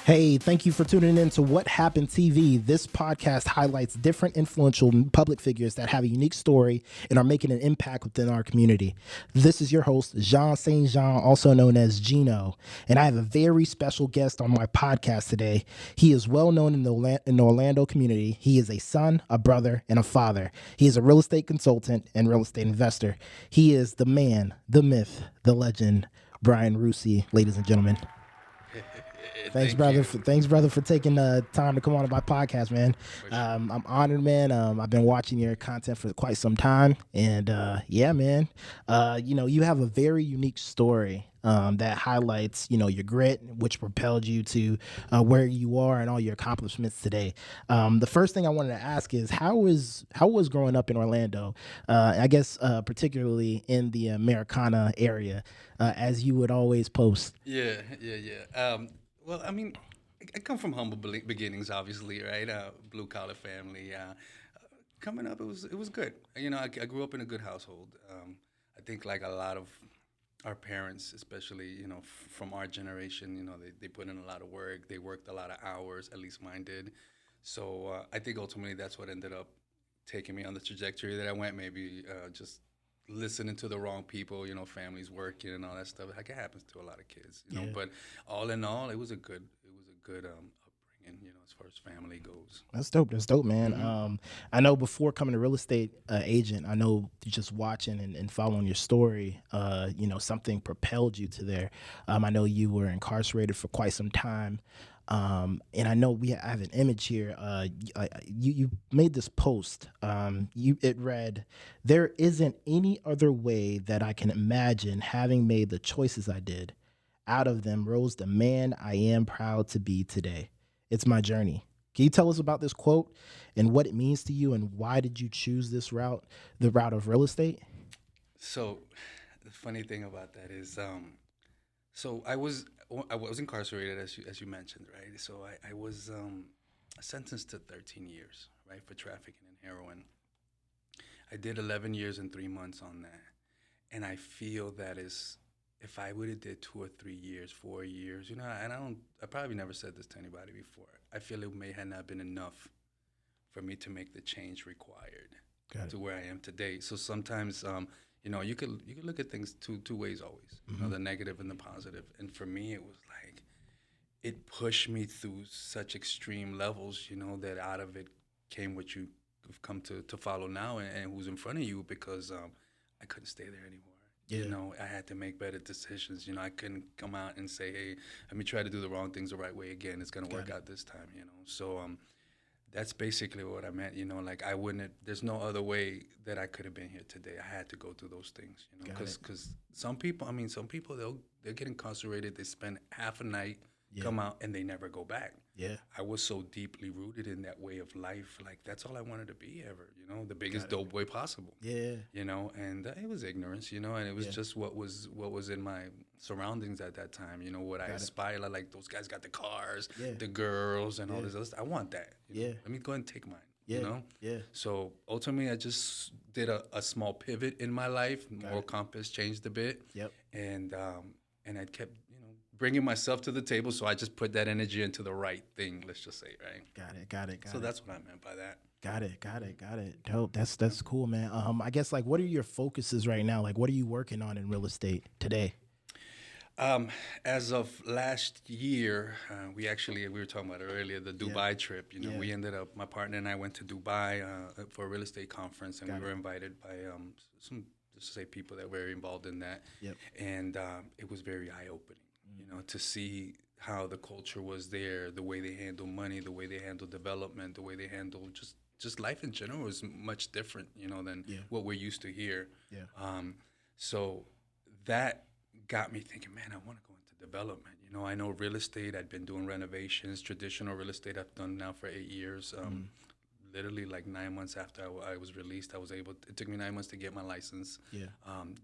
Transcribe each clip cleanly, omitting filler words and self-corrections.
Hey, thank you for tuning in to What Happened TV. This podcast highlights different influential public figures that have a unique story and are making an impact within our community. This is your host, Jean St. Jean, also known as Gino, and I have a very special guest on my podcast today. He is well known in the Orlando community. He is a son, a brother, and a father. He is a real estate consultant and real estate investor. He is the man, the myth, the legend, Bryan Russi, ladies and gentlemen. Thanks, Thank brother. you. Thanks, brother, for taking time to come on my podcast, man. For sure. I'm honored, man. I've been watching your content for quite some time, and yeah, man. You have a very unique story that highlights, your grit, which propelled you to where you are and all your accomplishments today. The first thing I wanted to ask is how was growing up in Orlando? I guess particularly in the Americana area, as you would always post. Yeah. Well, I mean, I come from humble beginnings, obviously, right? Blue collar family. Coming up, it was good. I grew up in a good household. I think like a lot of our parents, especially from our generation, they put in a lot of work. They worked a lot of hours. At least mine did. So I think ultimately that's what ended up taking me on the trajectory that I went. Maybe just listening to the wrong people, families working and all that stuff. Like it happens to a lot of kids, Yeah. But all in all, it was a good upbringing, as far as family goes. That's dope. That's dope, man. Hmm. I know before coming to real estate agent, I know just watching and following your story, something propelled you to there. I know you were incarcerated for quite some time. And I know I have an image here. You made this post. It read, "There isn't any other way that I can imagine having made the choices I did. Out of them rose the man I am proud to be today. It's my journey." Can you tell us about this quote and what it means to you and why did you choose this route, the route of real estate? So the funny thing about that is, so I was incarcerated as you mentioned, right? So I was sentenced to 13 years, right, for trafficking in heroin. I did 11 years and 3 months on that, and I feel that is if I would have did 2 or 3 years, 4 years, and I probably never said this to anybody before. I feel it may have not been enough for me to make the change required Got it. to where I am today. So sometimes, you could look at things two ways always, Hmm. the negative and the positive. And for me, it was like it pushed me through such extreme levels, that out of it came what you have come to follow now and who's in front of you because I couldn't stay there anymore. Yeah. I had to make better decisions. I couldn't come out and say, hey, let me try to do the wrong things the right way again. It's going to Got work it. out this time. So that's basically what I meant. Like I wouldn't. There's no other way that I could have been here today. I had to go through those things. Got it. Because some people they'll get incarcerated. They spend half a night, Yeah. come out, and they never go back. Yeah. I was so deeply rooted in that way of life. Like that's all I wanted to be ever. The biggest Got it. dope boy possible. Yeah. And it was ignorance. And it was Yeah. just what was in my surroundings at that time. What I Got it. aspired. Like those guys got the cars, Yeah. the girls, and all Yeah. this other stuff. I want that. Yeah. Let me go ahead and take mine. Yeah. Yeah. So ultimately, I just did a small pivot in my life. Moral it. compass changed a bit, Yep. and I kept bringing myself to the table. So I just put that energy into the right thing. Let's just say, right. Got it. Got it. Got So it. that's what I meant by that. Got it. Got it. Got it. Dope. That's cool, man. I guess like what are your focuses right now? Like what are you working on in real estate today? As of last year, we were talking about it earlier, the Dubai trip. Yeah. We ended up, my partner and I went to Dubai for a real estate conference, and Got we it. were invited by some, just to say, people that were very involved in that. Yep. And it was very eye opening, to see how the culture was there, the way they handle money, the way they handle development, the way they handle just life in general was much different, than Yeah. what we're used to here. Yeah. So that got me thinking, man, I want to go into development. I know real estate. I'd been doing renovations, traditional real estate. I've done now for 8 years. Literally, like 9 months after I was released, it took me 9 months to get my license. Yeah.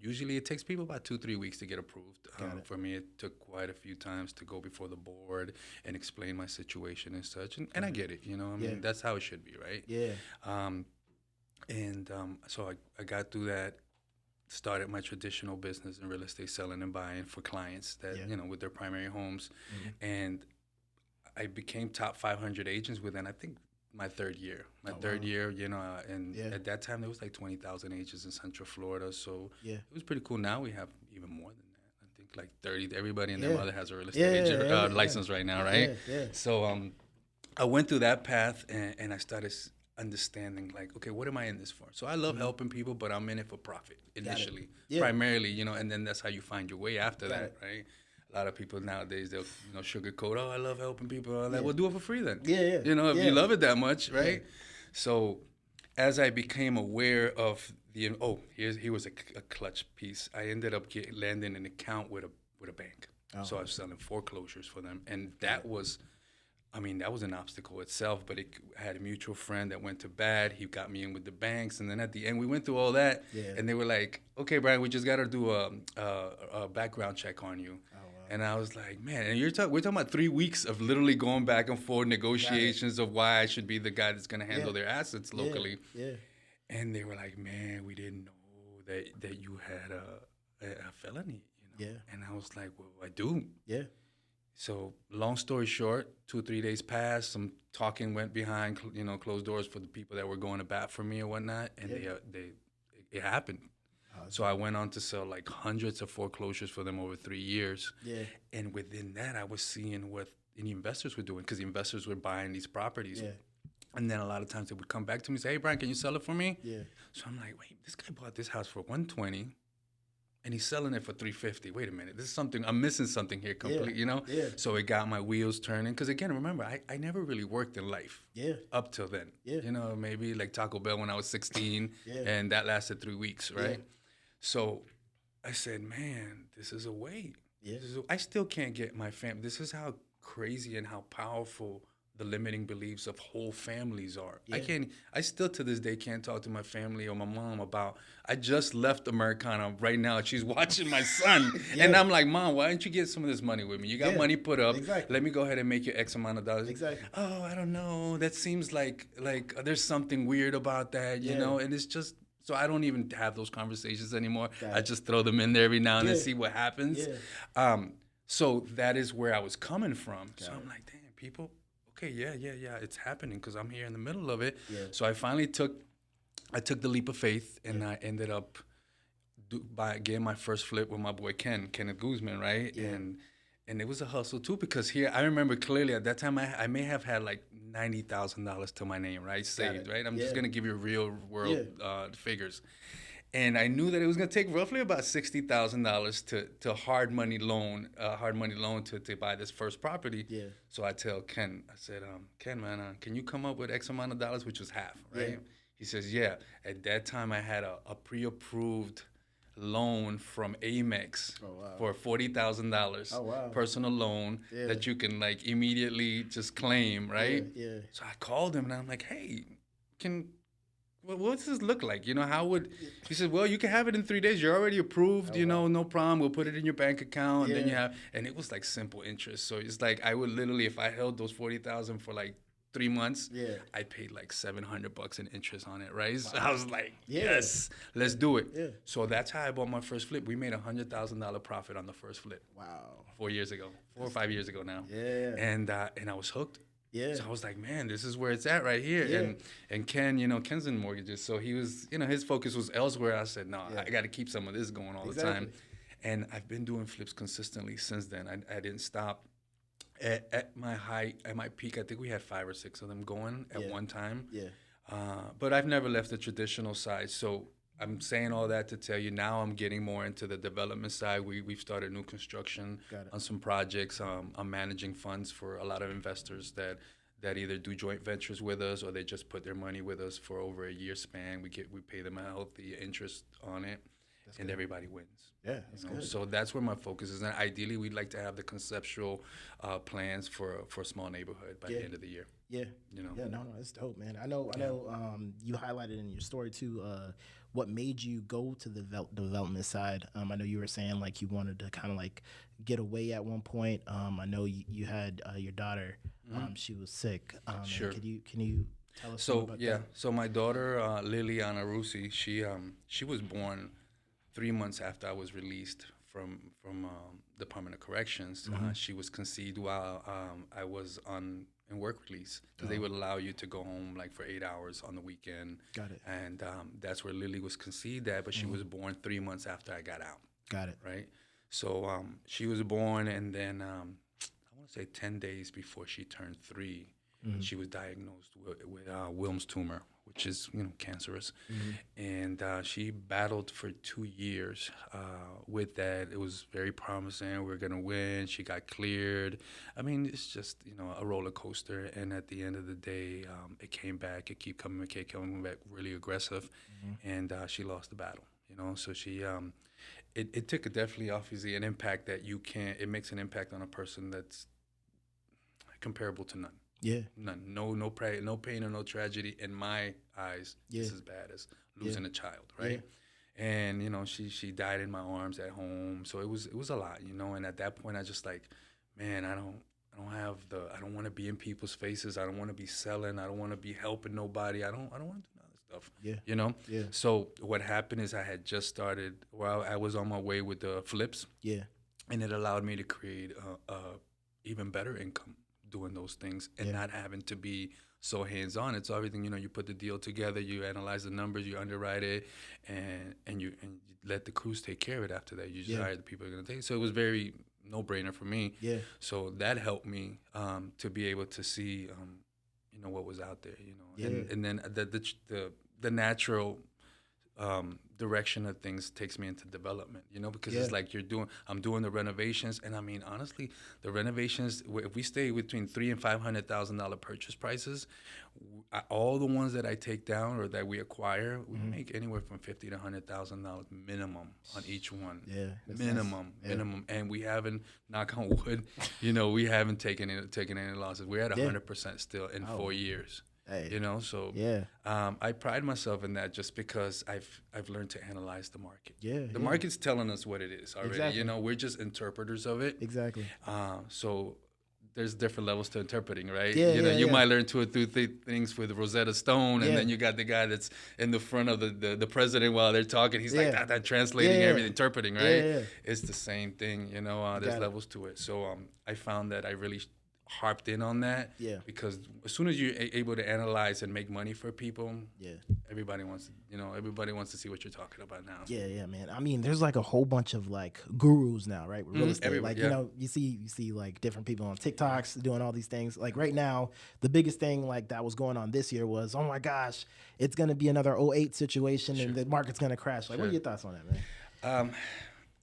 Usually, it takes people about 2-3 weeks to get approved. Got it. For me, it took quite a few times to go before the board and explain my situation and such. And I get it. Yeah. That's how it should be, right? Yeah. So I got through that, started my traditional business in real estate, selling and buying for clients that, Yeah. with their primary homes. Mhm. And I became top 500 agents within, I think, my third year. My third wow. year, and Yeah. at that time there was like 20,000 agents in Central Florida, so Yeah. it was pretty cool. Now we have even more than that. I think like 30. Everybody and their Yeah. mother has a real estate Yeah. agent Yeah. license right now, right? Yeah. Yeah. So I went through that path, and I started understanding like, okay, what am I in this for? So I love helping people, but I'm in it for profit Got it. initially, Yeah. primarily, and then that's how you find your way after Got that, it. right? A lot of people nowadays, they'll sugarcoat. Oh, I love helping people. I'm like, Yeah. well, do it for free then. Yeah. Yeah. If you Yeah. love it that much, Yeah. right? So as I became aware of here was a clutch piece. I ended up landing an account with a bank. Oh. So I was selling foreclosures for them, and that was, I mean, that was an obstacle itself. But I had a mutual friend that went to bat. He got me in with the banks, and then at the end, we went through all that, Yeah. and they were like, "Okay, Brian, we just got to do a background check on you." Oh, wow. And I was like, man, and we're talking about 3 weeks of literally going back and forth negotiations of why I should be the guy that's going to handle their assets locally. Yeah. And they were like, man, we didn't know that you had a felony, Yeah. And I was like, well, I do. Yeah. So long story short, 2 or 3 days passed. Some talking went behind, closed doors for the people that were going to bat for me or whatnot. And it happened. So I went on to sell like hundreds of foreclosures for them over 3 years. Yeah. And within that, I was seeing what any investors were doing because the investors were buying these properties. Yeah. And then a lot of times they would come back to me and say, hey, Brian, can you sell it for me? Yeah. So I'm like, wait, this guy bought this house for 120 and he's selling it for 350. Wait a minute, this is something, I'm missing something here completely, Yeah. So it got my wheels turning. Because again, remember, I never really worked in life. Yeah. Up till then. Yeah. Maybe like Taco Bell when I was 16 Yeah. and that lasted 3 weeks, right? Yeah. So I said, man, this is a way. Yeah. I still can't get my family. This is how crazy and how powerful the limiting beliefs of whole families are. Yeah. I still to this day can't talk to my family or my mom about, I just left Americana right now. She's watching my son. Yeah. And I'm like, Mom, why don't you get some of this money with me? You got money put up. Exactly. Let me go ahead and make you X amount of dollars. Exactly. Oh, I don't know. That seems like there's something weird about that, you know? And it's just, so I don't even have those conversations anymore. I just throw them in there every now and then, see what happens. Yeah. So that is where I was coming from. So I'm like, damn, people, okay, yeah, it's happening because I'm here in the middle of it. Yeah. So I finally took the leap of faith, and I ended up by getting my first flip with my boy Kenneth Guzman, right? Yeah. And it was a hustle too, because here I remember clearly at that time I may have had like $90,000 to my name, right, saved, right? I'm just gonna give you real world figures, and I knew that it was gonna take roughly about $60,000 to hard money loan to buy this first property. Yeah. So I tell Ken, I said, Ken, man, can you come up with X amount of dollars, which was half, right? Yeah. He says, yeah. At that time, I had a pre-approved loan from Amex for $40,000. Oh, wow. Personal loan that you can like immediately just claim, right? Yeah. So I called him and I'm like, hey, what does this look like? How would, he said, well, you can have it in 3 days. You're already approved, no problem. We'll put it in your bank account. And then and it was like simple interest. So it's like, I would literally, if I held those 40,000 for like 3 months, I paid like $700 in interest on it, right? So I was like, yes, let's do it. Yeah. So that's how I bought my first flip. We made $100,000 profit on the first flip. Wow. 4 years ago, 4 or 5 years ago now. Yeah. And I was hooked. Yeah. So I was like, man, this is where it's at right here. Yeah. And Ken, Ken's in mortgages, so he was, his focus was elsewhere. I said, no, I got to keep some of this going all the time. And I've been doing flips consistently since then. I didn't stop. At my peak, I think we had 5 or 6 of them going at one time. Yeah. But I've never left the traditional side. So I'm saying all that to tell you now I'm getting more into the development side. We've started new construction on some projects. I'm managing funds for a lot of investors that either do joint ventures with us or they just put their money with us for over a year span. We pay them a healthy interest on it, and everybody wins. Yeah, that's good. So that's where my focus is. And ideally, we'd like to have the conceptual plans for a small neighborhood by the end of the year. Yeah. Yeah, no, that's dope, man. I know you highlighted in your story too what made you go to the development side. I know you were saying like you wanted to kind of like get away at one point. I know you had your daughter, she was sick. Sure. Can you tell us more about that? So my daughter Liliana Russi, she was born 3 months after I was released Department of Corrections. She was conceived while I was on in work release because they would allow you to go home like for 8 hours on the weekend. Got it. And that's where Lily was conceived at, but she was born 3 months after I got out. Got it. Right. So she was born, and then I want to say 10 days before she turned 3, she was diagnosed with Wilms tumor, which is cancerous, and she battled for 2 years with that. It was very promising. We were gonna win. She got cleared. I mean, it's just a roller coaster. And at the end of the day, it came back. It kept coming back really aggressive, and she lost the battle. So she. It took definitely obviously an impact that you can't. It makes an impact on a person that's comparable to none. Yeah. None. No pain or no tragedy in my eyes. Yeah. Is as bad as losing a child, right? Yeah. And she died in my arms at home. So it was a lot, And at that point, I just like, man, I don't want to be in people's faces. I don't want to be selling. I don't want to be helping nobody. I don't want to do none of this stuff. Yeah. Yeah. So what happened is I had just started. Well, I was on my way with the flips. Yeah. And it allowed me to create a even better income doing those things and not having to be so hands-on. It's everything, you put the deal together, you analyze the numbers, you underwrite it, and you let the crews take care of it after that. You just hire the people who are going to take it. So it was very no-brainer for me. Yeah. So that helped me to be able to see, what was out there, Yeah. And then the natural direction of things takes me into development, because it's like I'm doing the renovations, and I mean honestly, the renovations, if we stay between $300,000 and $500,000 purchase prices, all the ones that I take down or that we acquire, we make anywhere from $50,000 to $100,000 minimum on each one. Yeah, minimum, and we haven't, knock on wood, we haven't taken any losses. We're at 100% still in 4 years. Hey. So yeah. I pride myself in that just because I've learned to analyze the market. Yeah. The market's telling us what it is already. Exactly. We're just interpreters of it. Exactly. So there's different levels to interpreting, right? Yeah, you might learn 2 or 3 things with Rosetta Stone, and then you got the guy that's in the front of the president while they're talking. He's like that translating everything, interpreting, right? Yeah. It's the same thing, there's levels to it. So I found that I really harped in on that, because as soon as you're able to analyze and make money for people, everybody wants to see what you're talking about now. Yeah, man. I mean, there's like a whole bunch of like gurus now, right? With real estate. Like, you see like different people on TikToks doing all these things. Like right now, the biggest thing like that was going on this year was, oh my gosh, it's going to be another '08 situation and the market's going to crash. Like, what are your thoughts on that, man?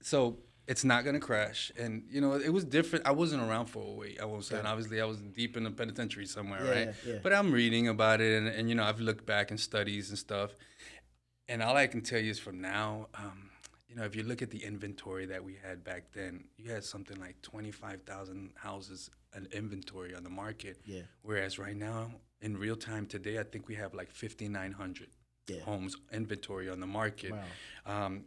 So it's not going to crash. And, it was different. I wasn't around for 08, I won't say. And obviously, I was deep in the penitentiary somewhere, right? Yeah. But I'm reading about it, and I've looked back in studies and stuff. And all I can tell you is from now, if you look at the inventory that we had back then, you had something like 25,000 houses an inventory on the market. Yeah. Whereas right now, in real time today, I think we have like 5,900 homes inventory on the market. Wow.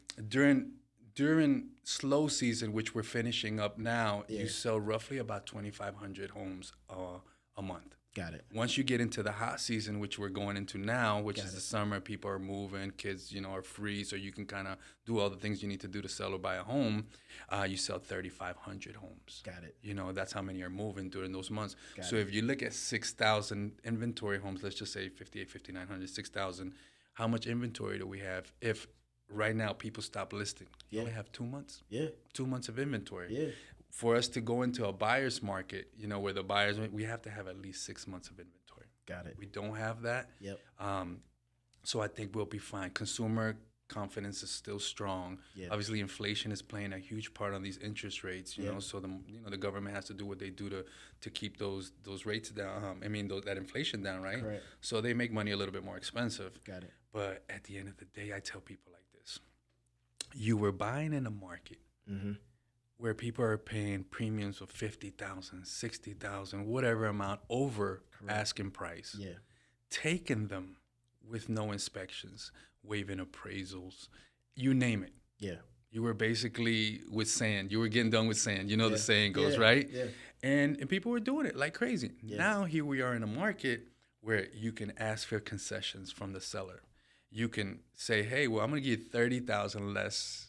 During slow season, which we're finishing up now, you sell roughly about 2,500 homes a month. Got it. Once you get into the hot season, which we're going into now, which is the summer, people are moving, kids, are free, so you can kind of do all the things you need to do to sell or buy a home. You sell 3,500 homes. Got it. That's how many are moving during those months. Got so it. if you look at 6,000 inventory homes, let's just say 5,900, 6,000, how much inventory do we have if right now people stop listing? You only have 2 months. 2 months of inventory. Yeah. For us to go into a buyer's market, where the buyers, we have to have at least 6 months of inventory. Got it. We don't have that. Yep. So I think we'll be fine. Consumer confidence is still strong. Yeah. Obviously, inflation is playing a huge part on these interest rates. So the government has to do what they do to keep those rates down. That inflation down, right? Correct. So they make money a little bit more expensive. Got it. But at the end of the day, I tell people like this: you were buying in a market where people are paying premiums of $50,000, $60,000, whatever amount over asking price. Yeah. Taking them with no inspections, waiving appraisals, you name it. Yeah. You were basically with sand. You were getting done with sand. The saying goes, right? Yeah. And people were doing it like crazy. Yeah. Now here we are in a market where you can ask for concessions from the seller. You can say, hey, well, I'm going to give you $30,000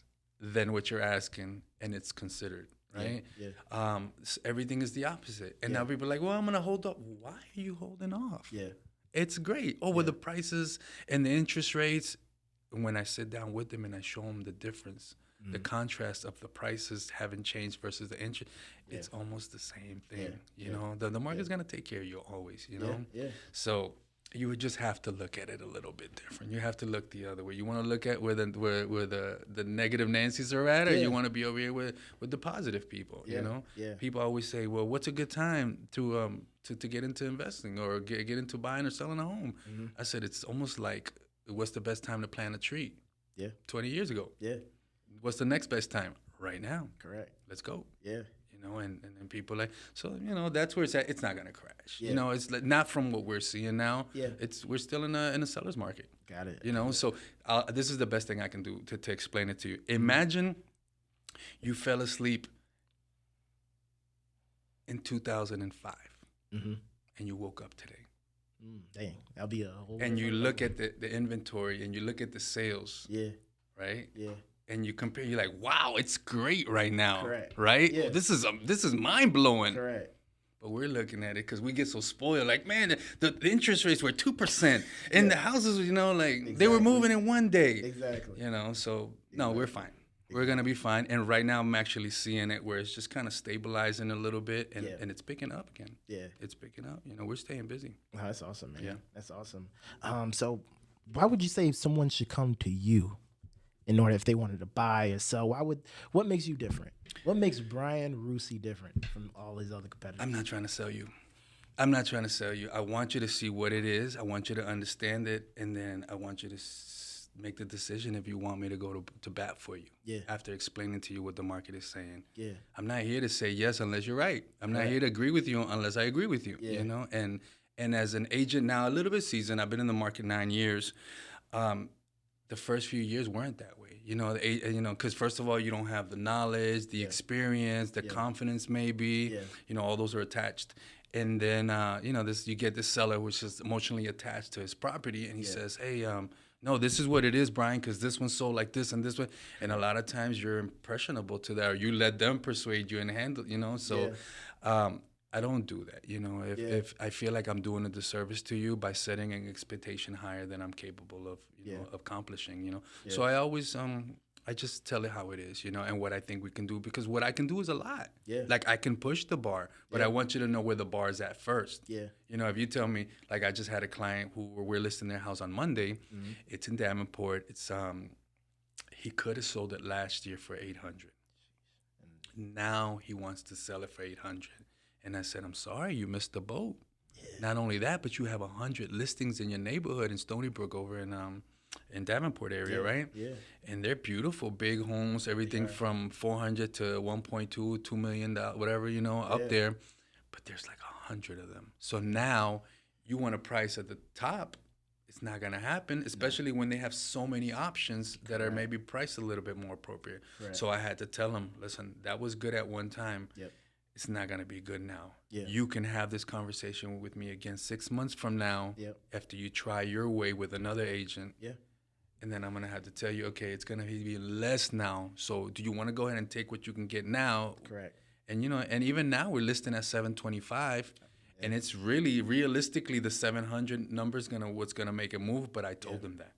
than what you're asking, and it's considered, right? Yeah. Everything is the opposite. And Yeah. now people are like, well, I'm going to hold up. Why are you holding off? Yeah. It's great. Oh, with the prices and the interest rates, when I sit down with them and I show them the difference, the contrast of the prices haven't changed versus the interest, it's almost the same thing. You know, the market's going to take care of you always, you know? Yeah. So you would just have to look at it a little bit different. You have to look the other way. You want to look at where the negative Nancy's are at, or you want to be over here with the positive people, you know? Yeah. People always say, well, what's a good time to get into investing or get into buying or selling a home? I said, it's almost like, what's the best time to plant a tree? Yeah. 20 years ago. Yeah. What's the next best time? Right now. Correct. Let's go. Yeah. You know, and people like, so, you know, that's where it's at. It's not going to crash. Yeah. You know, it's like, not from what we're seeing now. Yeah. We're still in a seller's market. Got it. You know, so this is the best thing I can do to explain it to you. Imagine you fell asleep in 2005 and you woke up today. Dang, that'll be a whole. And you look at the inventory and you look at the sales. Yeah. Right? Yeah. And you compare, you're like, wow, it's great right now. Correct. Right? Yeah. Oh, this is mind blowing. Correct. But we're looking at it because we get so spoiled. Like, man, the interest rates were 2%, and the houses, you know, like they were moving in one day. Exactly. You know, so no, we're fine. We're gonna be fine. And right now, I'm actually seeing it where it's just kind of stabilizing a little bit, and it's picking up again. Yeah. It's picking up. You know, we're staying busy. Oh, that's awesome, man. Yeah. That's awesome. So why would you say someone should come to you in order if they wanted to buy or sell? What makes you different? What makes Bryan Russi different from all his other competitors? I'm not trying to sell you. I'm not trying to sell you. I want you to see what it is. I want you to understand it, and then I want you to make the decision if you want me to go to bat for you. Yeah. After explaining to you what the market is saying. Yeah. I'm not here to say yes unless you're right. I'm not here to agree with you unless I agree with you. You know, and as an agent now, a little bit seasoned, I've been in the market 9 years. The first few years weren't that way. You know, because first of all, you don't have the knowledge, the experience, the confidence, maybe. Yeah. You know, all those are attached. And then, you know, you get this seller which is emotionally attached to his property, and he says, hey, no, this is what it is, Bryan, because this one sold like this and this one. And a lot of times you're impressionable to that, or you let them persuade you and handle, you know. So I don't do that, you know. If I feel like I'm doing a disservice to you by setting an expectation higher than I'm capable of, you know, accomplishing, you know. So I always, I just tell it how it is, you know, and what I think we can do, because what I can do is a lot. Yeah. Like, I can push the bar, but I want you to know where the bar is at first. Yeah. You know, if you tell me, like, I just had a client who we're listing their house on Monday. It's in Davenport. It's he could have sold it last year for $800. Now he wants to sell it for $800. And I said, I'm sorry, you missed the boat. Not only that, but you have 100 listings in your neighborhood in Stony Brook over in Davenport area, right? Yeah. And they're beautiful, big homes, everything from 400 to 1.2, $2 million, whatever, you know, up there. But there's like 100 of them. So now you want to price at the top. It's not going to happen, especially when they have so many options that are maybe priced a little bit more appropriate. So I had to tell them, listen, that was good at one time. It's not going to be good now. You can have this conversation with me again 6 months from now after you try your way with another agent. And then I'm going to have to tell you, okay, it's going to be less now. So do you want to go ahead and take what you can get now? Correct. And, you know, and even now we're listing at 725. And it's really, realistically, the 700 number is what's going to make it move. But I told them that.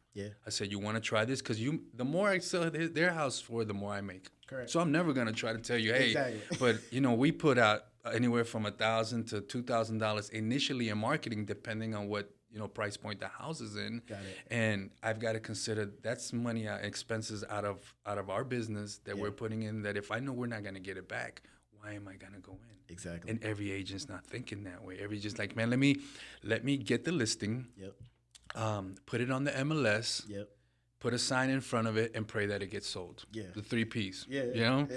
I said, you want to try this? Because the more I sell their house for, the more I make. Correct. So I'm never going to try to tell you, hey, but, you know, we put out anywhere from $1,000 to $2,000 initially in marketing, depending on what, you know, price point the house is in. Got it. And I've got to consider that's money, expenses out of our business that we're putting in, that if I know we're not going to get it back, why am I going to go in? Exactly. And every agent's not thinking that way. Every just like, man, let me get the listing, put it on the MLS, put a sign in front of it, and pray that it gets sold. The 3 Ps. You know?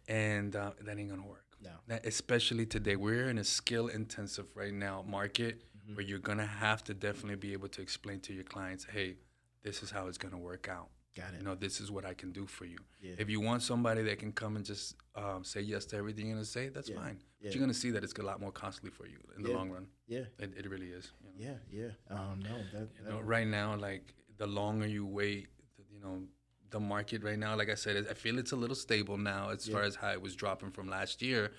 And that ain't gonna work. No. Especially today, we're in a skill-intensive right now market where you're gonna have to definitely be able to explain to your clients, hey, this is how it's gonna work out. Got it. You know, this is what I can do for you. If you want somebody that can come and just say yes to everything you're gonna say, that's fine. But you're gonna see that it's a lot more costly for you in the long run. It really is. You know? No, You know, right now, like, the longer you wait, you know, the market right now, like I said, I feel it's a little stable now as far as how it was dropping from last year.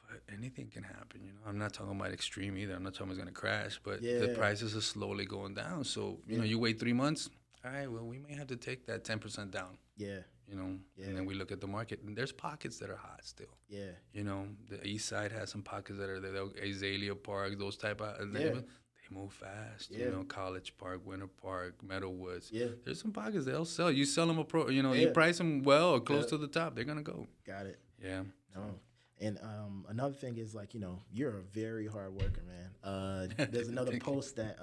But anything can happen, you know. I'm not talking about extreme either. I'm not talking about it's gonna crash, but the prices are slowly going down. So you know, you wait 3 months. All right, well, we may have to take that 10% down. Yeah. You know, and then we look at the market, and there's pockets that are hot still. Yeah. You know, the east side has some pockets that are there. Azalea Park, those type of they move fast. You know, College Park, Winter Park, Meadowwoods. Yeah. There's some pockets they'll sell. You sell them you price them well or close to the top, they're gonna go. Got it. Yeah. No. And another thing is, like, you know, you're a very hard worker, man. There's another post that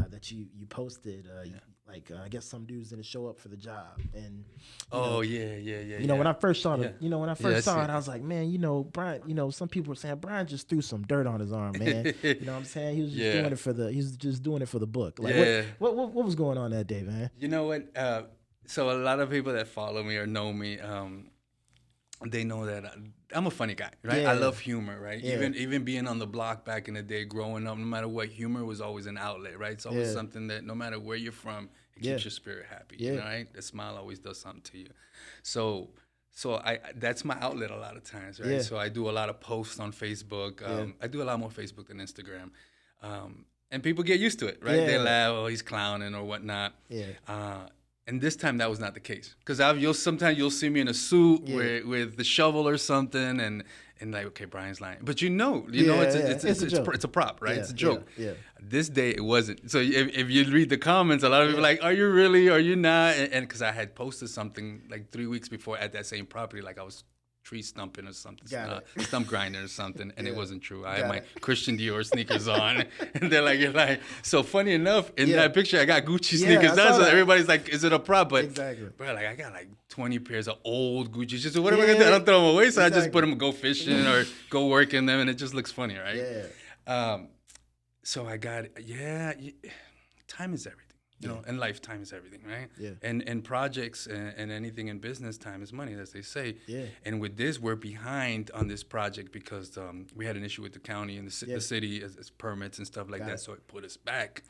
that you posted. I guess some dudes didn't show up for the job, and you know, when I first saw it, I was like, man, you know, Bryan, you know, some people were saying Bryan just threw some dirt on his arm, man. You know what I'm saying? He was just doing it for the book. Like, what was going on that day, man? You know what? So a lot of people that follow me or know me, they know that I'm a funny guy, right? Yeah. I love humor, right? Yeah. Even being on the block back in the day, growing up, no matter what, humor was always an outlet, right? It's always something that no matter where you're from, it keeps your spirit happy, you know, right? The smile always does something to you. So I that's my outlet a lot of times, right? So I do a lot of posts on Facebook. I do a lot more Facebook than Instagram. And people get used to it, right? They laugh, oh, he's clowning or whatnot. And this time that was not the case, because sometimes you'll see me in a suit with the shovel or something, and like, okay, Bryan's lying, but you know, it's a prop, right? It's a joke. This day it wasn't. So if you read the comments, a lot of people are like, are you really? Are you not? And because I had posted something like 3 weeks before at that same property, like I was tree stumping or something, stump grinding or something, and it wasn't true. I had my Christian Dior sneakers on, and you're like, so funny enough, in that picture, I got Gucci sneakers on, so everybody's like, is it a prop? But bro, like, I got like 20 pairs of old Gucci shoes. So what am I gonna do? I don't throw them away, so I just put them, go fishing or go work in them, and it just looks funny, right? So I got, time is everything. You know, and lifetime is everything, right? And projects and anything in business, time is money, as they say. And with this, we're behind on this project because we had an issue with the county and the city as permits and stuff like that. So it put us back.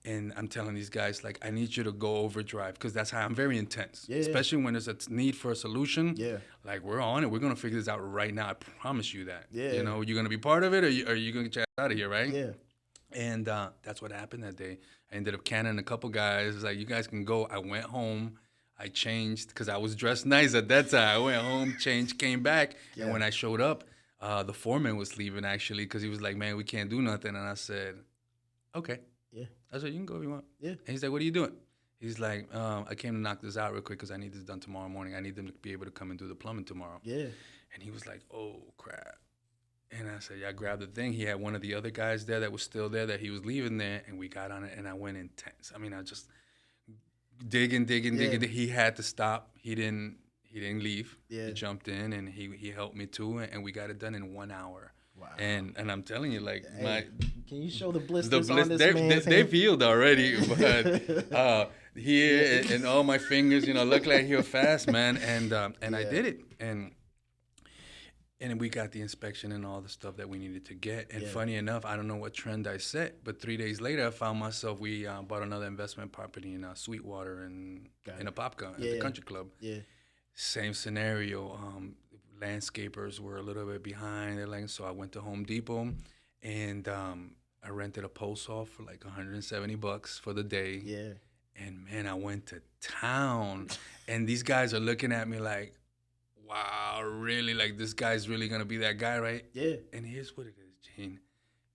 And I'm telling these guys, like, I need you to go overdrive, because that's how I'm very intense, especially when there's a need for a solution. Like, we're on it. We're going to figure this out right now. I promise you that. You know, you're going to be part of it, or are you going to get your ass out of here, right? And that's what happened that day. I ended up canning a couple guys. It was like, you guys can go. I went home. I changed because I was dressed nice at that time. I went home, changed, came back. And when I showed up, the foreman was leaving, actually, because he was like, man, we can't do nothing. And I said, okay. I said, you can go if you want. And he's like, what are you doing? He's like, I came to knock this out real quick because I need this done tomorrow morning. I need them to be able to come and do the plumbing tomorrow. And he was like, oh, crap. And I said, I grabbed the thing. He had one of the other guys there that was still there that he was leaving there, and we got on it, and I went intense. I mean, I just digging. He had to stop. He didn't leave. He jumped in, and he helped me too, and we got it done in 1 hour. Wow. And I'm telling you, like, can you show the blisters on this man's they've healed already, but here and all my fingers, you know, look like heal fast, man. And I did it, and we got the inspection and all the stuff that we needed to get. And funny enough, I don't know what trend I set, but 3 days later, I found myself, we bought another investment property in Sweetwater in Apopka at the country club. Same scenario. Landscapers were a little bit behind. So I went to Home Depot, and I rented a post off for like $170 for the day. And man, I went to town, and these guys are looking at me like, wow, really? Like, this guy's really going to be that guy, right? And here's what it is, Gene.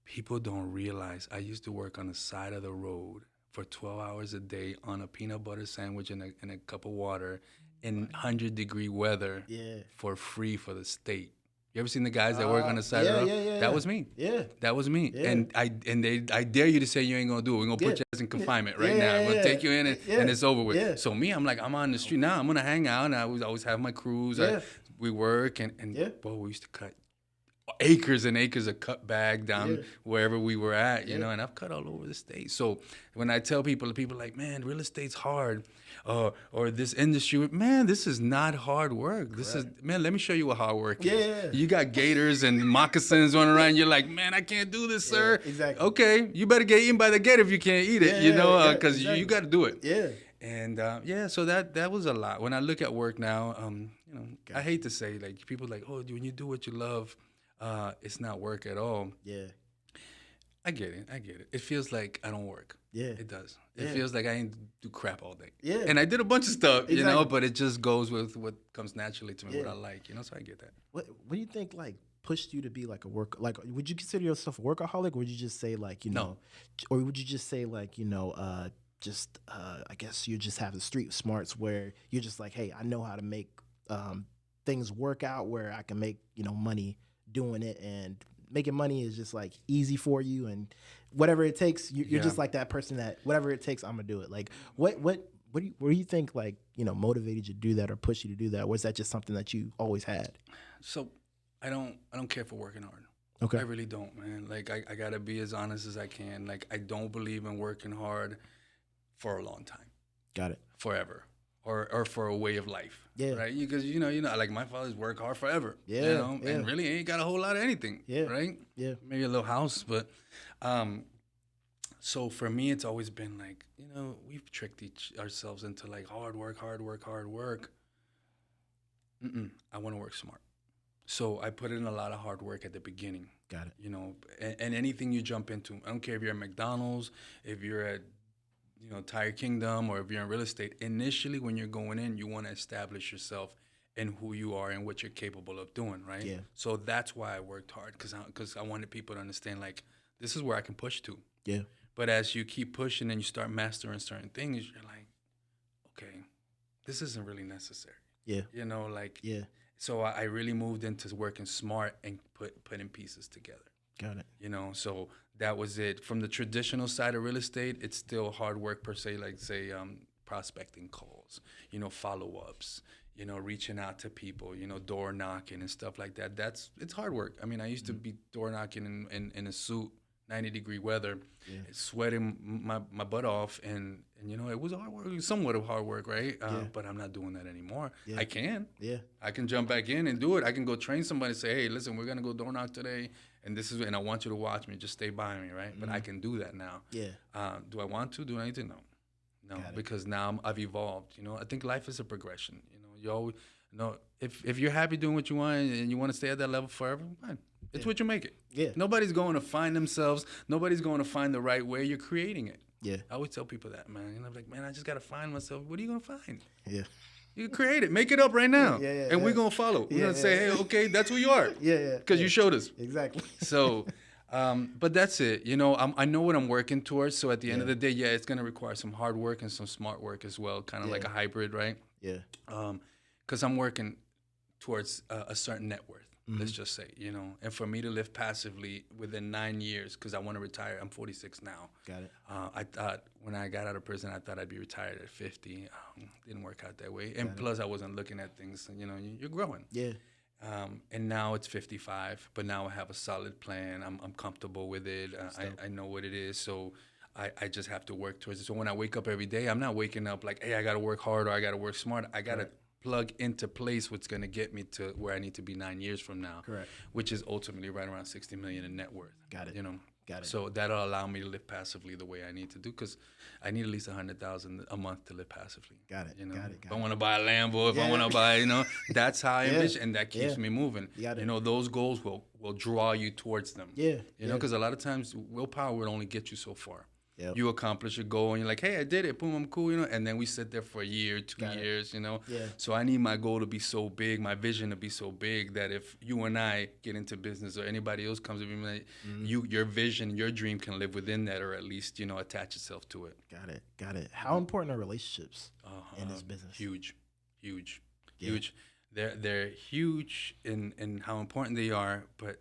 People don't realize I used to work on the side of the road for 12 hours a day on a peanut butter sandwich and a cup of water in 100-degree weather for free for the state. You ever seen the guys that work on the side of the road? That was me. That was me. And I dare you to say you ain't going to do it. We're going to put you in confinement right now. We're going to take you in and it's over with. So me, I'm like, I'm on the street now. I'm going to hang out. And I always have my crews. We work. And boy, we used to cut acres and acres of cut bag down wherever we were at, you know, and I've cut all over the state. So when I tell people are like, man, real estate's hard, or this industry, man, this is not hard work. This is, man, let me show you what hard work is. You got gators and moccasins running around. You're like, man, I can't do this, sir. Exactly. Okay, you better get eaten by the gator if you can't eat it, you know, because you got to do it. And yeah, so that was a lot. When I look at work now, I Gotcha. hate to say, like, people like, oh, when you do what you love, it's not work at all. Yeah. I get it. I get it. It feels like I don't work. Yeah. It does. It Yeah. feels like I ain't do crap all day. Yeah. And I did a bunch of stuff, Exactly. but it just goes with what comes naturally to me, what Yeah. I like, so I get that. What do you think like pushed you to be like a work like would you consider yourself a workaholic or would you just say like, No. or would you just say like, just I guess you just have the street smarts where you're just like, hey, I know how to make things work out where I can make, money doing it and making money is just like easy for you and whatever it takes, you're Yeah. just like that person that whatever it takes, I'm gonna do it. Like what do you think like, motivated you to do that or push you to do that? Was that just something that you always had? So I don't care for working hard. Okay. I really don't, man. Like I gotta be as honest as I can. Like I don't believe in working hard for a long time, Got it. forever, or for a way of life. Yeah. Right. Because like my father's work hard forever. Yeah, yeah. And really ain't got a whole lot of anything. Yeah. Right. Yeah. Maybe a little house, but so for me, it's always been like, we've tricked ourselves into like hard work, hard work, hard work. I want to work smart. So I put in a lot of hard work at the beginning, Got it. and anything you jump into. I don't care if you're at McDonald's, if you're at, Tire Kingdom, or if you're in real estate. Initially, when you're going in, you want to establish yourself and who you are and what you're capable of doing, right? Yeah. So that's why I worked hard, because I wanted people to understand, like, this is where I can push to. Yeah. But as you keep pushing and you start mastering certain things, you're like, okay, this isn't really necessary. Yeah. Like, Yeah. so I really moved into working smart and putting pieces together. Got it. So that was it. From the traditional side of real estate, it's still hard work per se, like say prospecting calls, follow-ups, reaching out to people, door knocking and stuff like that. It's hard work. I mean, I used to be door knocking in a suit, 90-degree weather, sweating my butt off, and it was hard work, somewhat of hard work, right? But I'm not doing that anymore. Yeah. I can. Yeah. I can jump back in and do it. I can go train somebody and say, hey, listen, we're gonna go door knock today, and I want you to watch me. Just stay by me, right? But I can do that now. Yeah. Do I want to? Do I need to? No, because now I've evolved. I think life is a progression. You always, if you're happy doing what you want and you want to stay at that level forever, fine. It's what you make it. Yeah. Nobody's going to find themselves. Nobody's going to find the right way. You're creating it. Yeah. I always tell people that, man. I'm like, man, I just got to find myself. What are you going to find? Yeah. You can create it. Make it up right now. Yeah, and we're going to follow. We're Yeah, going to say, hey, okay, that's who you are. Yeah. Because you showed us. Exactly. So, but that's it. I know what I'm working towards. So at the end of the day, it's going to require some hard work and some smart work as well, kind of like a hybrid, right? Yeah. Because I'm working towards a certain net worth, let's just say, and for me to live passively within 9 years, because I want to retire. I'm 46 now. Got it. I thought when I got out of prison, I thought I'd be retired at 50. Didn't work out that way. And plus, I wasn't looking at things, you're growing. Yeah. And now it's 55, but now I have a solid plan. I'm comfortable with it. I know what it is. So I just have to work towards it. So when I wake up every day, I'm not waking up like, hey, I got to work hard or I got to work smart. I got to plug into place what's going to get me to where I need to be 9 years from now. Correct. Which is ultimately right around 60 million in net worth. Got it. Got it. So that'll allow me to live passively the way I need to do, because I need at least 100,000 a month to live passively. Got it. Got it. If I want to buy a Lambo, if I want to buy, that's how I envision, and that keeps me moving. Got it. Those goals will draw you towards them. Yeah. Because a lot of times willpower will only get you so far. Yep. You accomplish a goal and you're like, hey, I did it, boom, I'm cool, and then we sit there for a year, 2 years, Yeah. So I need my goal to be so big, my vision to be so big, that if you and I get into business or anybody else comes to me, like, your vision, your dream can live within that, or at least, attach itself to it. Got it. How important are relationships in this business? Huge. They're huge in how important they are, but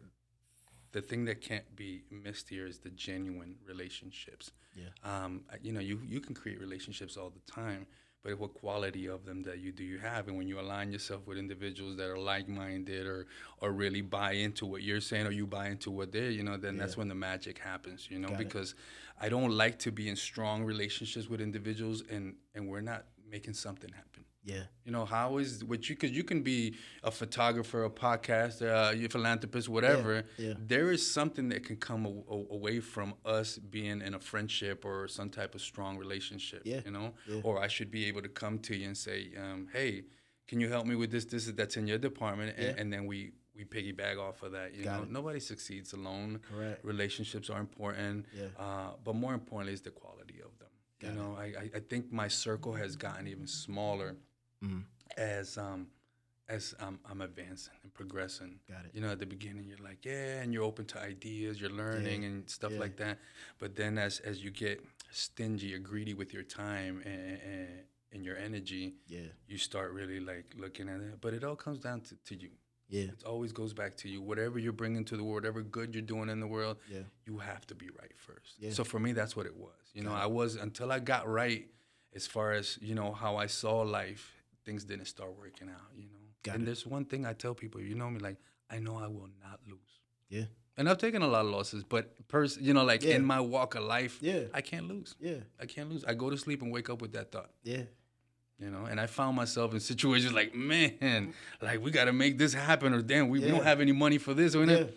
the thing that can't be missed here is the genuine relationships. Yeah. You can create relationships all the time, but what quality of them do you have? And when you align yourself with individuals that are like-minded or really buy into what you're saying, or you buy into what they're, then that's when the magic happens, because I don't like to be in strong relationships with individuals and we're not making something happen. Yeah. You know, how is what you, because you can be a photographer, a podcaster, a philanthropist, Yeah. whatever. Yeah. There is something that can come away from us being in a friendship or some type of strong relationship, Yeah. you know? Yeah. Or I should be able to come to you and say, hey, can you help me with this? That's in your department. Yeah. And then we piggyback off of that. You Got know, it. nobody succeeds alone. Correct. Relationships are important. Yeah. But more importantly is the quality of them. You Got it. know, I think my circle has gotten even smaller Mm. as I'm advancing and progressing. Got it. You know, at the beginning you're like, yeah, and you're open to ideas, you're learning Yeah. and stuff Yeah. like that. But then as you get stingy or greedy with your time and your energy, Yeah. you start really like looking at it. But it all comes down to you. Yeah. It always goes back to you. Whatever you're bringing to the world, whatever good you're doing in the world, Yeah. you have to be right first. Yeah. So for me, that's what it was. You know, Got it. I was, until I got right as far as, you know, how I saw life, things didn't start working out, you know. Got And it. there's one thing I tell people, you know me, like, I know I will not lose. Yeah. And I've taken a lot of losses, but you know, like Yeah. in my walk of life, Yeah. I can't lose. Yeah. I can't lose. I go to sleep and wake up with that thought. Yeah. You know, and I found myself in situations like, man, like we got to make this happen, or damn, we don't Yeah. have any money for this. Or Yeah.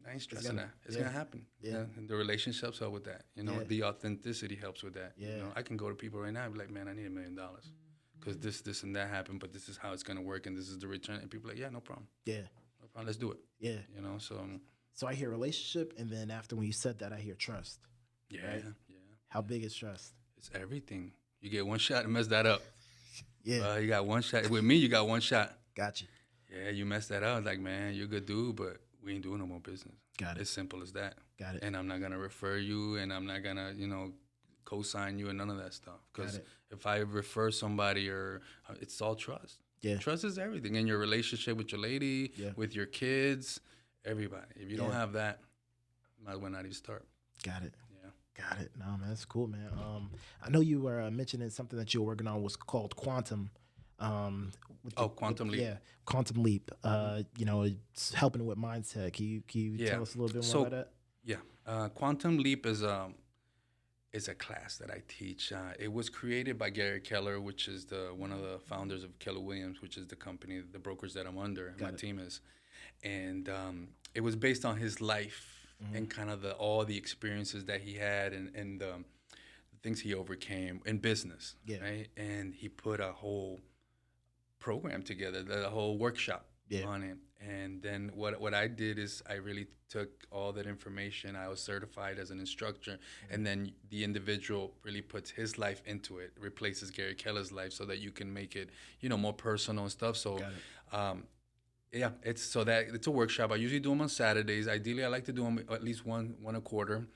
I ain't stressing gonna- that. It's yeah. gonna happen. Yeah. And the relationships help with that. You know, Yeah. the authenticity helps with that. You Yeah. know, I can go to people right now and be like, man, I need $1 million because this, and that happened, but this is how it's gonna work, and this is the return. And people are like, yeah, no problem, Yeah. no problem, let's do it. Yeah. You know, so So I hear relationship, and then after when you said that, I hear trust. yeah, Right. yeah, How big is trust? it's everything. You get one shot to mess that up. Yeah. You got one shot. With me, you got one shot. Got you. Yeah, you messed that up. Like, man, you're a good dude, but we ain't doing no more business. Got it. It's simple as that. Got it. And I'm not gonna refer you, and I'm not gonna, you know, co-sign you and none of that stuff. Because Got it. if I refer somebody, or it's all trust. Yeah. Trust is everything in your relationship with your lady, Yeah. with your kids, everybody. If you don't Yeah. have that, might as well not even start. Got it. Yeah. Got it. No, man, that's cool, man. I know you were mentioning something that you were working on was called Quantum. With Quantum Leap. Yeah, Quantum Leap. You know, it's helping with mindset. Can you Yeah. tell us a little bit more So- about that? Yeah. Quantum Leap is a class that I teach. It was created by Gary Keller, which is one of the founders of Keller Williams, which is the company, the brokers that I'm under, Got my it. team is. And it was based on his life and kind of all the experiences that he had and the things he overcame in business, Yeah. right? And he put a whole program together, the whole workshop Yeah. on it. And then what I did is I really took all that information. I was certified as an instructor, and then the individual really puts his life into it, replaces Gary Keller's life, so that you can make it, you know, more personal and stuff. So, Got it. yeah, it's a workshop. I usually do them on Saturdays. Ideally, I like to do them at least one a quarter.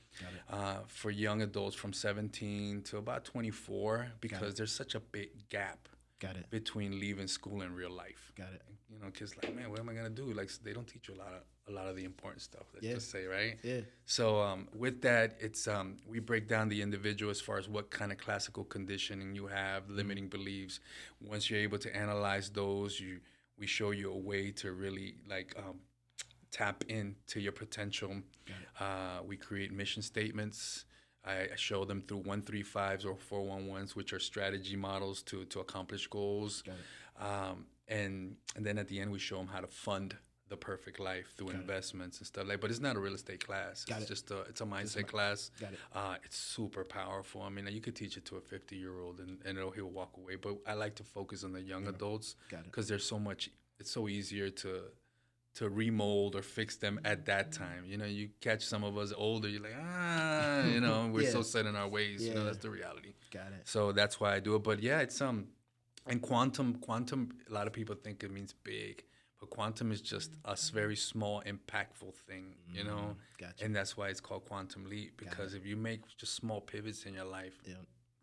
Got it. For young adults from 17 to about 24, because there's such a big gap Got it. between leaving school and real life. Got it. You know, kids like, man, what am I gonna do? Like, they don't teach you a lot of the important stuff. Let's Yeah. just say, right? Yeah. So with that, it's we break down the individual as far as what kind of classical conditioning you have, limiting beliefs. Once you're able to analyze those, we show you a way to really like tap into your potential. We create mission statements. I show them through 135s or 411s, which are strategy models to accomplish goals. Got it. And then at the end, we show them how to fund the perfect life through investments and stuff like. But it's not a real estate class. Got It's it. just it's a mindset class. Got it. It's super powerful. I mean, you could teach it to a 50-year-old and he'll walk away. But I like to focus on the young adults Got it. because there's so much. It's so easier to remold or fix them at that time. You know, you catch some of us older, you're like, you know, we're Yeah. so set in our ways. You know, Yeah. that's the reality. Got it. So that's why I do it. But yeah, it's and quantum, a lot of people think it means big, but quantum is just a very small, impactful thing, you know? Gotcha. And that's why it's called Quantum Leap, because if you make just small pivots in your life, Yeah.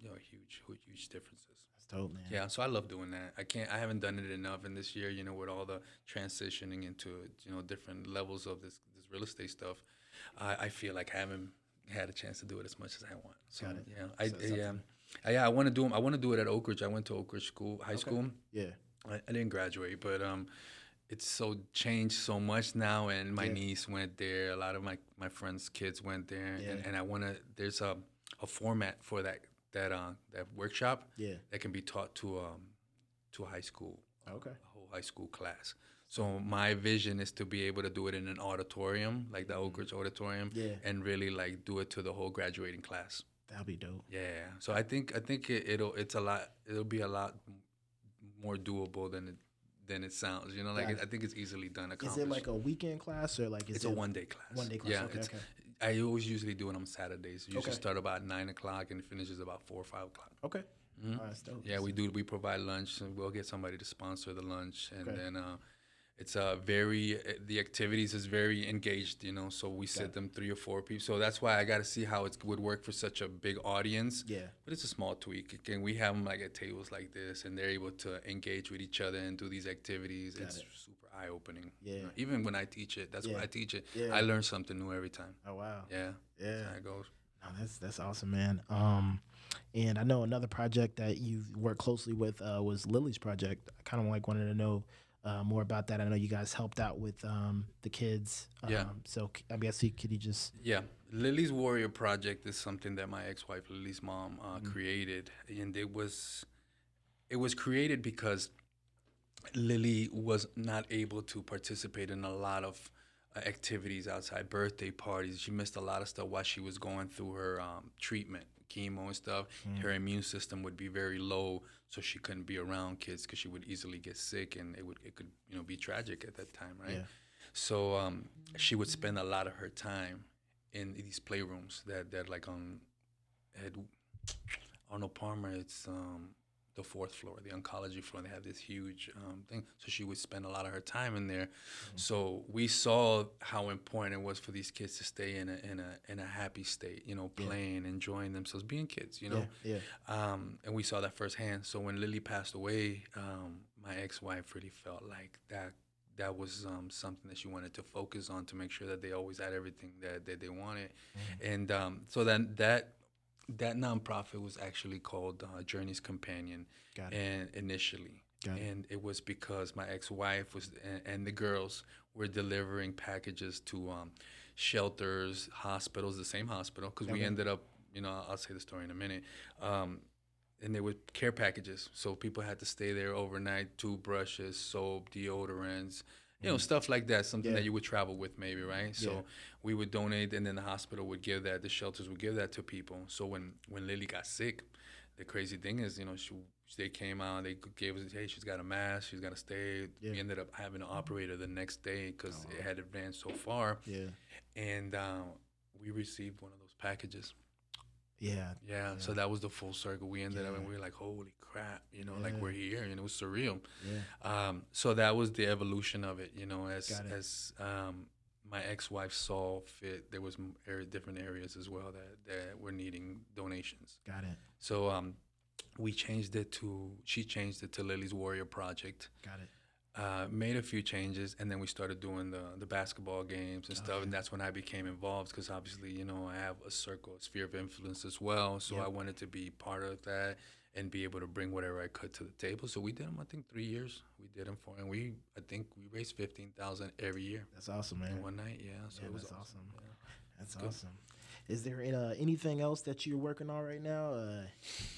you know, huge differences. That's dope, man. Yeah, so I love doing that. I haven't done it enough, and this year, you know, with all the transitioning into, you know, different levels of this real estate stuff, I feel like I haven't had a chance to do it as much as I want. So Got it. yeah, I want to do them. I want to do it at Oak Ridge. I went to Oak Ridge High School. Yeah. I didn't graduate, but it's so changed so much now. And my niece went there. A lot of my friends' kids went there, Yeah. and I want to. There's a format for that workshop Yeah. that can be taught to to a high school, Okay. a whole high school class. So my vision is to be able to do it in an auditorium, like the Oak Ridge Auditorium, Yeah, and really like do it to the whole graduating class. that'll be dope. Yeah. So I think it'll be a lot more doable than it sounds. You know, like Gotcha. I think it's easily done, Is it accomplished. like a weekend class or like is It's a it 1 day class. 1 day class? Yeah, Okay, it's. okay, I always usually do it on Saturdays. Usually okay, start about 9 o'clock and finishes about 4 or 5 o'clock. okay. Hmm. Oh, that's dope. Yeah, we do. We provide lunch, and we'll get somebody to sponsor the lunch, and Okay, then it's the activities is very engaged. So we got sit it. them 3 or 4 people. So that's why I got to see how it would work for such a big audience. Yeah, But it's a small tweak. Again, we have them like at tables like this, and they're able to engage with each other and do these activities. got It's it. super eye opening. Yeah, Even when I teach it, that's yeah, why I teach it. I yeah. learn something new every time. Oh wow. Yeah, Yeah. that's how it goes. No, that's awesome, man. And I know another project that you've worked closely with was Lily's project. I kind of like wanted to know more about that. I know you guys helped out with the kids. Yeah. So I guess could you just Yeah, Lily's Warrior Project is something that my ex-wife Lily's mom created, and it was created because Lily was not able to participate in a lot of activities outside birthday parties. She missed a lot of stuff while she was going through her treatment, chemo and stuff. Her immune system would be very low, so she couldn't be around kids because she would easily get sick, and it could be tragic at that time, right? yeah, So she would spend a lot of her time in these playrooms that like at Arnold Palmer. It's the fourth floor, the oncology floor. They have this huge thing, so she would spend a lot of her time in there. So we saw how important it was for these kids to stay in a happy state, yeah, playing, enjoying themselves, being kids, yeah, yeah. and we saw that firsthand. So when Lily passed away, my ex-wife really felt like that was something that she wanted to focus on to make sure that they always had everything that they wanted. And so then that nonprofit was actually called Journey's Companion, Got it. and initially, Got it. and it was because my ex-wife was and the girls were delivering packages to shelters, hospitals, the same hospital, because we Okay. ended up, I'll say the story in a minute. And they were care packages, so people had to stay there overnight. Toothbrushes, soap, deodorants, stuff like that. Something Yeah. that you would travel with, maybe, right? Yeah. So we would donate, and then the hospital would give that. The shelters would give that to people. So when Lily got sick, the crazy thing is, they came out, they gave us, hey, she's got a mask, she's got to stay. Yeah. We ended up having an operator the next day because Oh, it had advanced so far, Yeah, and we received one of those packages. yeah, Yeah, so that was the full circle. We ended up, and we were like, "Holy crap!" Like Yeah. we're here, and it was surreal. yeah. So that was the evolution of it. As Got it. my ex-wife saw fit, there was different areas as well that were needing donations. Got it. So she changed it to Lily's Warrior Project. Got it. Made a few changes, and then we started doing the basketball games and stuff, yeah. and that's when I became involved because obviously, I have a sphere of influence as well, so Yep. I wanted to be part of that and be able to bring whatever I could to the table. So we did them, I think, 3 years. We did them and I think we raised 15,000 every year That's awesome, man. in one night. Yeah, so Yeah, it was that's awesome. Yeah. That's Good. awesome. Is there anything else that you're working on right now?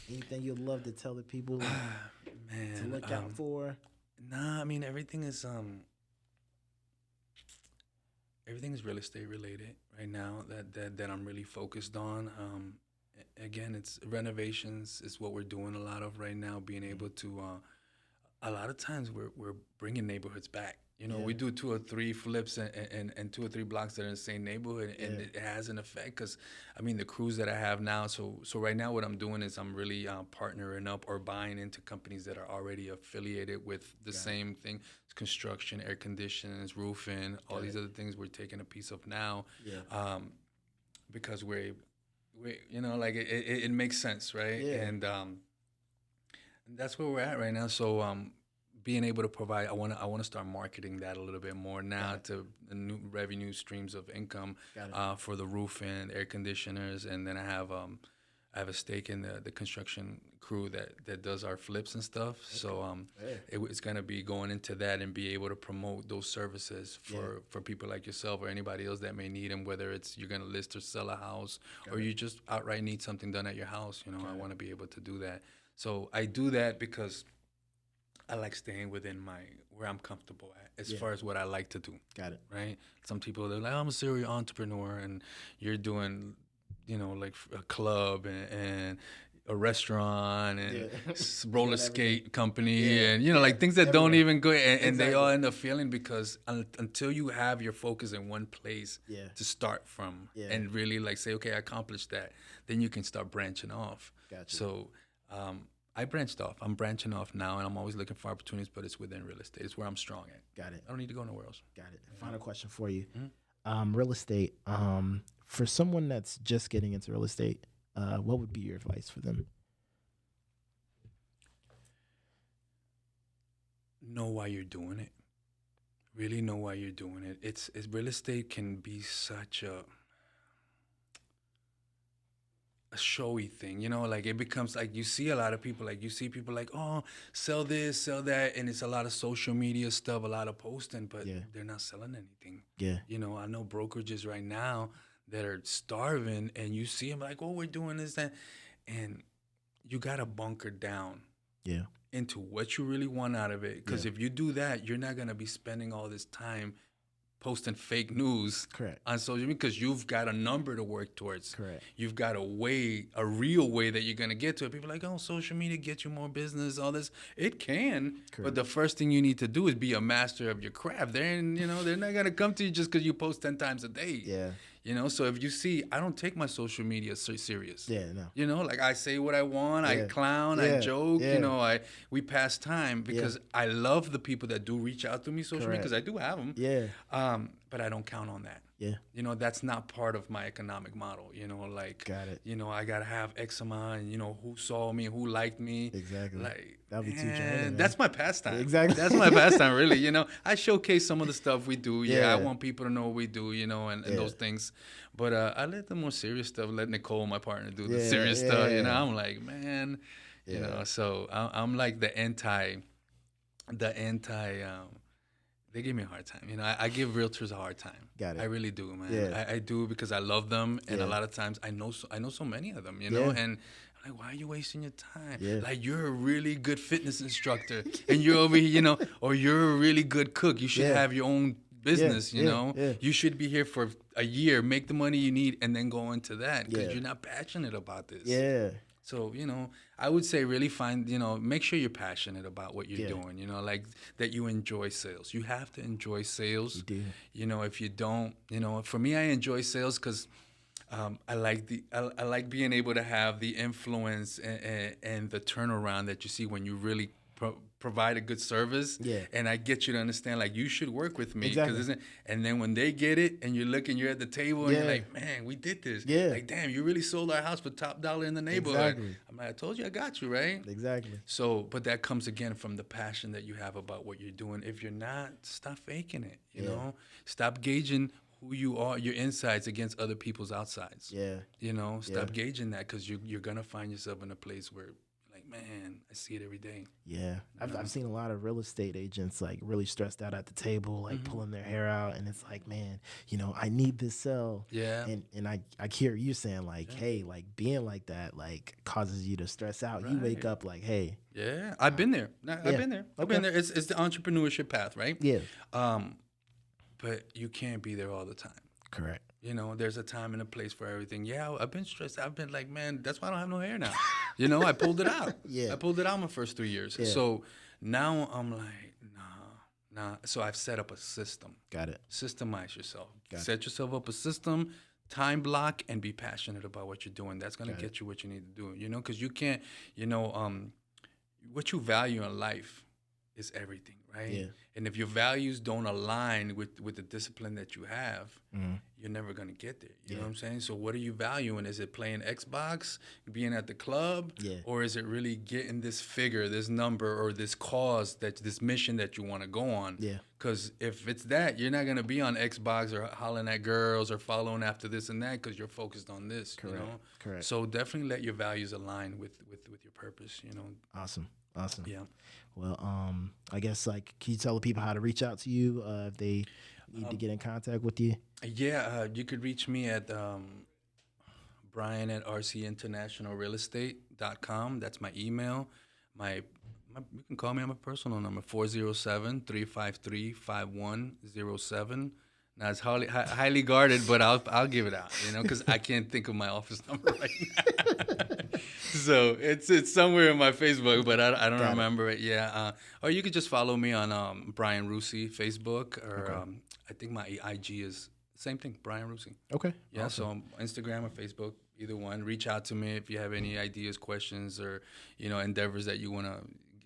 Anything you'd love to tell the people to Man, look out for? nah, I mean everything is real estate related right now that I'm really focused on. Again, it's renovations is what we're doing a lot of right now. Being able to, a lot of times we're bringing neighborhoods back. We Yeah. do 2 or 3 flips and 2 or 3 blocks that are in the same neighborhood, and Yeah. it has an effect. Because the crews that I have now. So right now, what I'm doing is I'm really partnering up or buying into companies that are already affiliated with the same thing: it's construction, air conditioners, roofing, all Got these it. other things we're taking a piece of now. Yeah. Because like it makes sense, right? Yeah. And that's where we're at right now. So being able to provide, I want to start marketing that a little bit more now to the new revenue streams of income Got it. for the roofing, air conditioners, and then I have a stake in the construction crew that does our flips and stuff. So it's gonna be going into that and be able to promote those services for people like yourself or anybody else that may need them. Whether it's you're gonna list or sell a house, or you just outright need something done at your house. I want to be able to do that. So I do that because I like staying within my where I'm comfortable at as Yeah. far as what I like to do. Got it. Right? Some people they're like, I'm a serial entrepreneur, and you're doing, like a club and a restaurant and Yeah. roller Doing everything. skate company Yeah. and Yeah. like things that don't Everywhere. even go and they all Exactly. end up failing because until you have your focus in one place Yeah. to start from Yeah. and really like say, okay, I accomplished that, then you can start branching off. Gotcha. So I branched off. I'm branching off now, and I'm always looking for opportunities, but it's within real estate. It's where I'm strong at. Got it. I don't need to go nowhere else. Got it. Final question for you. Mm-hmm. Real estate. For someone that's just getting into real estate, what would be your advice for them? Know why you're doing it. Really know why you're doing it. It's real estate can be such a showy thing, like it becomes like you see a lot of people, like you see people like, oh, sell this, sell that, and it's a lot of social media stuff, a lot of posting, but Yeah. they're not selling anything. Yeah. I know brokerages right now that are starving, and you see them like, oh, we're doing this, that, and you gotta bunker down Yeah. into what you really want out of it, because Yeah. if you do that, you're not gonna be spending all this time posting fake news Correct. on social media because you've got a number to work towards. Correct. You've got a real way that you're going to get to it. People are like, oh, social media gets you more business, all this. It can, Correct. but the first thing you need to do is be a master of your craft. They're not going to come to you just because you post 10 times a day. Yeah. So if you see, I don't take my social media serious. Yeah. No. Like I say what I want, I Yeah. clown, I Yeah. joke, Yeah. we pass time because I love the people that do reach out to me social media because I do have them. Yeah. But I don't count on that. Yeah. That's not part of my economic model. Like, Got it. I gotta have X amount, and who saw me, who liked me. Exactly. Like, That would be too draining, man. that's my pastime. Exactly. That's my pastime, really. I showcase some of the stuff we do. Yeah. I want people to know what we do. And those things. But I let the more serious stuff. Let Nicole, my partner, do the serious stuff. I'm like, man. So I'm like the anti. They give me a hard time. I give realtors a hard time. Got it. I really do, man. Yeah. I do because I love them, and Yeah. a lot of times I know so many of them, Yeah. and I'm like, why are you wasting your time? Yeah. Like, you're a really good fitness instructor, and you're over here, or you're a really good cook. You should Yeah. have your own business, Yeah. You should be here for a year, make the money you need, and then go into that because Yeah. you're not passionate about this. Yeah. So, I would say really find, make sure you're passionate about what you're Yeah. doing, like that you enjoy sales. You have to enjoy sales. You do. If you don't, for me, I enjoy sales because I like being able to have the influence and the turnaround that you see when you really provide a good service. Yeah. And I get you to understand, like, you should work with me. Exactly. And then when they get it and you're at the table and Yeah. you're like, man, we did this. Yeah. Like, damn, you really sold our house for top dollar in the neighborhood. Exactly. I'm like, I told you I got you, right? Exactly. So, but that comes again from the passion that you have about what you're doing. If you're not, stop faking it, you Yeah. know? Stop gauging who you are, your insides against other people's outsides. Yeah. Stop Yeah. gauging that because you're going to find yourself in a place where, like, man, I see it every day. Yeah. I've seen a lot of real estate agents like really stressed out at the table, like pulling their hair out. And it's like, man, I need this sell. Yeah. And I hear you saying like, hey, like being like that, like causes you to stress out. You wake Right. up like, hey. Yeah, I've been there. I've been there. I've been Okay. there. It's the entrepreneurship path, right? Yeah. But you can't be there all the time. Correct. There's a time and a place for everything. Yeah, I've been stressed. I've been like, man, that's why I don't have no hair now. I pulled it out. Yeah. I pulled it out my first 3 years. Yeah. So now I'm like, nah. So I've set up a system. Got it. Systemize yourself. Got it. Set yourself up a system, time block, and be passionate about what you're doing. That's going to Got get you what you need to do. Because you can't, what you value in life is everything, right? Yeah. And if your values don't align with the discipline that you have, you're never going to get there. You know Yeah. what I'm saying? So what are you valuing? Is it playing Xbox, being at the club? Yeah. Or is it really getting this figure, this number, or this cause, this mission that you want to go on? Yeah. Because if it's that, you're not going to be on Xbox or hollering at girls or following after this and that because you're focused on this, Correct. Correct. So definitely let your values align with your purpose, Awesome. Yeah. Well, I guess like, can you tell the people how to reach out to you if they need to get in contact with you? Yeah, you could reach me at Bryan at rcinternationalrealestate.com. That's my email. My You can call me on my personal number, 407-353-5107. Now, it's highly guarded, but I'll give it out, because I can't think of my office number right now. So it's somewhere in my Facebook, but I don't remember it. Yeah. Or you could just follow me on Bryan Russi Facebook, or I think my IG is same thing, Bryan Russi. Okay. Yeah. Awesome. So Instagram or Facebook, either one. Reach out to me if you have any ideas, questions, or endeavors that you want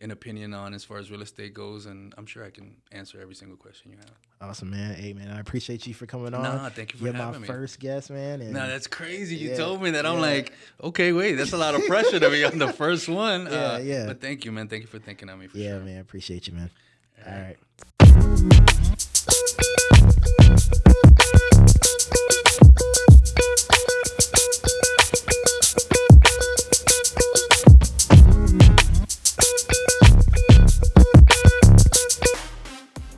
an opinion on as far as real estate goes, and I'm sure I can answer every single question you have. Awesome, man. Hey, man, I appreciate you for coming on. No, thank you for having me. You're my first guest, man. And no, that's crazy. You told me that. I'm like, okay, wait, that's a lot of pressure to be on the first one. Yeah. But thank you, man. Thank you for thinking of me. Yeah, sure. man. Appreciate you, man. All right.